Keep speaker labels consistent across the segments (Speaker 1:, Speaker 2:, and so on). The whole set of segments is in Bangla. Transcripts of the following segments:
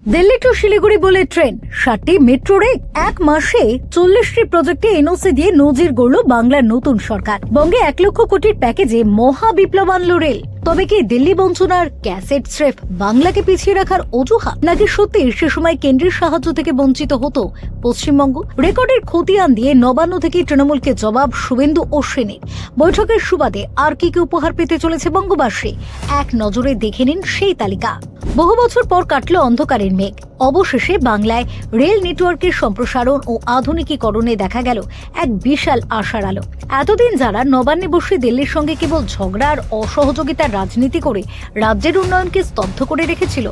Speaker 1: দিল্লি টু শিলিগুড়ি বলে ট্রেন, 7টি মেট্রো রেল, এক মাসে 40টি প্রজেক্টে এনওসি দিয়ে নজির গড়ল বাংলার নতুন সরকার। বঙ্গে 1 লক্ষ কোটির প্যাকেজে মহা বিপ্লব আনল রেল। তবে কি দিল্লি বঞ্চনার ক্যাসেট স্রেফ বাংলাকে পিছিয়ে রাখার অজুহাত, নাকি সত্যি সে সময় কেন্দ্রের সাহায্য থেকে বঞ্চিত হতো পশ্চিমবঙ্গ? রেকর্ডের খতিয়ান দিয়ে নবান্ন থেকে তৃণমূলকে জবাব শুভেন্দু ও সেনের। বৈঠকের সুবাদে আর কি উপহার পেতে চলেছে বঙ্গবাসী, এক নজরে দেখে নিন সেই তালিকা। বহু বছর পর কাটল অন্ধকারের মেঘ। অবশেষে বাংলায় রেল নেটওয়ার্কের সম্প্রসারণ ও আধুনিকীকরণে দেখা গেল এক বিশাল আশার আলো। এতদিন যারা নবান্নে বসে দিল্লির সঙ্গে কেবল ঝগড়া আর অসহযোগিতার রাজনীতি করে রাজ্যের উন্নয়নকে স্তব্ধ করে রেখেছিল,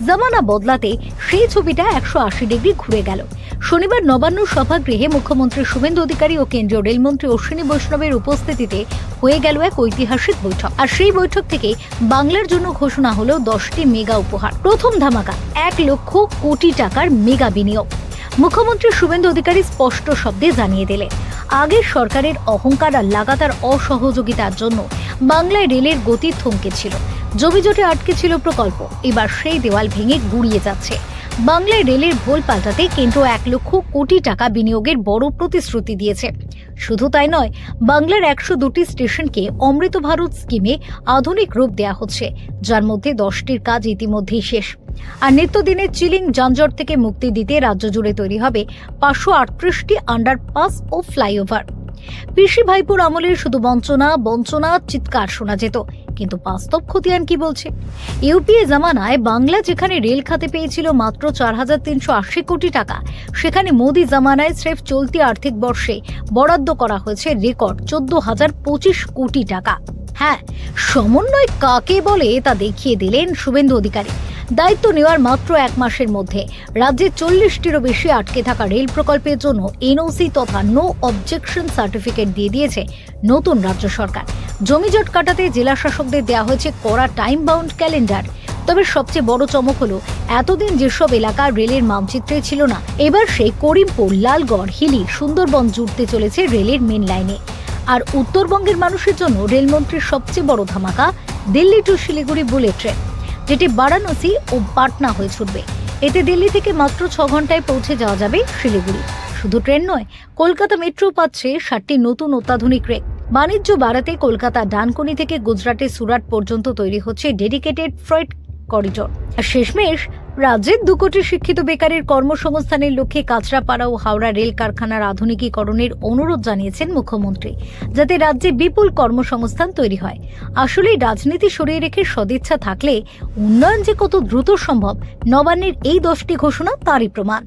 Speaker 1: জামানা বদলাতে সেই ছবিটা 180 ডিগ্রি ঘুরে গেল। শনিবার নবান্ন সভাগৃহে মুখ্যমন্ত্রী শুভেন্দু অধিকারী ও কেন্দ্রীয় রেলমন্ত্রী অশ্বিনী বৈষ্ণবের উপস্থিতিতে হয়ে গেল এক ঐতিহাসিক বৈঠক। আর সেই বৈঠক থেকে বাংলার জন্য ঘোষণা হলো 10টি মেগা উপহার। প্রথম ধামাকা, 1 লক্ষ কোটি টাকার মেগা বিনিয়োগ। মুখ্যমন্ত্রী শুভেন্দু অধিকারী স্পষ্ট শব্দে জানিয়ে দিলেন, আগের সরকারের অহংকার আর লাগাতার অসহযোগিতার জন্য বাংলায় রেলের গতি থমকে ছিল, জমিজটে আটকে ছিল প্রকল্প। এবার সেই দেওয়াল ভেঙে গুড়িয়ে যাচ্ছে। বাংলায় রেলের ভোল পাল্টাতে কেন্দ্র 1 লক্ষ কোটি টাকা বিনিয়োগের বড় প্রতিশ্রুতি দিয়েছে। শুধু তাই নয়, বাংলার 102টি স্টেশনকে অমৃত ভারত স্কিমে আধুনিক রূপ দেওয়া হচ্ছে, যার মধ্যে 10টির কাজ ইতিমধ্যেই শেষ। আর নিত্যদিনের চিলিং যানজট থেকে মুক্তি দিতে রাজ্য জুড়ে তৈরি হবে 538টি আন্ডারপাস ও ফ্লাইওভার। পিসি ভাইপুর আমলের শুধু বঞ্চনা চিৎকার শোনা যেত, কিন্তু বাস্তব খতিয়ান কি বলছে? ইউপিএ জামানায় বাংলা যেখানে রেল খাতে পেয়েছিল মাত্র 4380 কোটি টাকা, সেখানে মোদি জামানায় স্রেফ চলতি আর্থিক বর্ষে বরাদ্দ করা হয়েছে রেকর্ড 14,025 কোটি টাকা। হ্যাঁ, সমন্বয় কাকে বলে তা দেখিয়ে দিলেন শুভেন্দু অধিকারী। দায়িত্ব নেওয়ার মাত্র 1 মাসের মধ্যে রাজ্যে 40টিরও বেশি আটকে থাকা রেল প্রকল্পের জন্য এনওসি তথা নো অবজেকশন সার্টিফিকেট দিয়ে দিয়েছে নতুন রাজ্য সরকার। জমিজট কাটাতে জেলা শাসকদের দেওয়া হয়েছে কড়া টাইম বাউন্ড ক্যালেন্ডার। তবে সবচেয়ে বড় চমক হলো, এতদিন যেসব এলাকা রেলের মানচিত্রে ছিল না, এবার সেই করিমপুর, লালগড়, হিলি, সুন্দরবন জুড়তে চলেছে রেলের মেন লাইনে। আর উত্তরবঙ্গের মানুষের জন্য রেলমন্ত্রীর সবচেয়ে বড় ধামাকা, Delhi to Siliguri bullet train, যেটি বারাণসী ও পাটনা হয়ে ছুটবে। এতে দিল্লি থেকে মাত্র 6 ঘন্টায় পৌঁছে যাওয়া যাবে শিলিগুড়ি। শুধু ট্রেন নয়, কলকাতা মেট্রো পাচ্ছে 7টি নতুন অত্যাধুনিক রেক। বাণিজ্য বাড়াতে কলকাতা ডানকুনি থেকে গুজরাটের সুরাট পর্যন্ত তৈরি হচ্ছে ডেডিকেটেড ফ্রেট করিডোর। আর শেষমেশ রাজ্যের 2 কোটি শিক্ষিত বেকারের কর্মসংস্থানের লক্ষ্যে কাঁচরাপাড়া ও হাওড়া রেল কারখানার আধুনিকীকরণের অনুরোধ জানিয়েছেন মুখ্যমন্ত্রী, যাতে রাজ্যে বিপুল কর্মসংস্থান তৈরি হয়। আসলেই রাজনীতি সরিয়ে রেখে সদিচ্ছা থাকলে উন্নয়ন যে কত দ্রুত সম্ভব, নবান্নের এই 10টি ঘোষণা তারই প্রমাণ।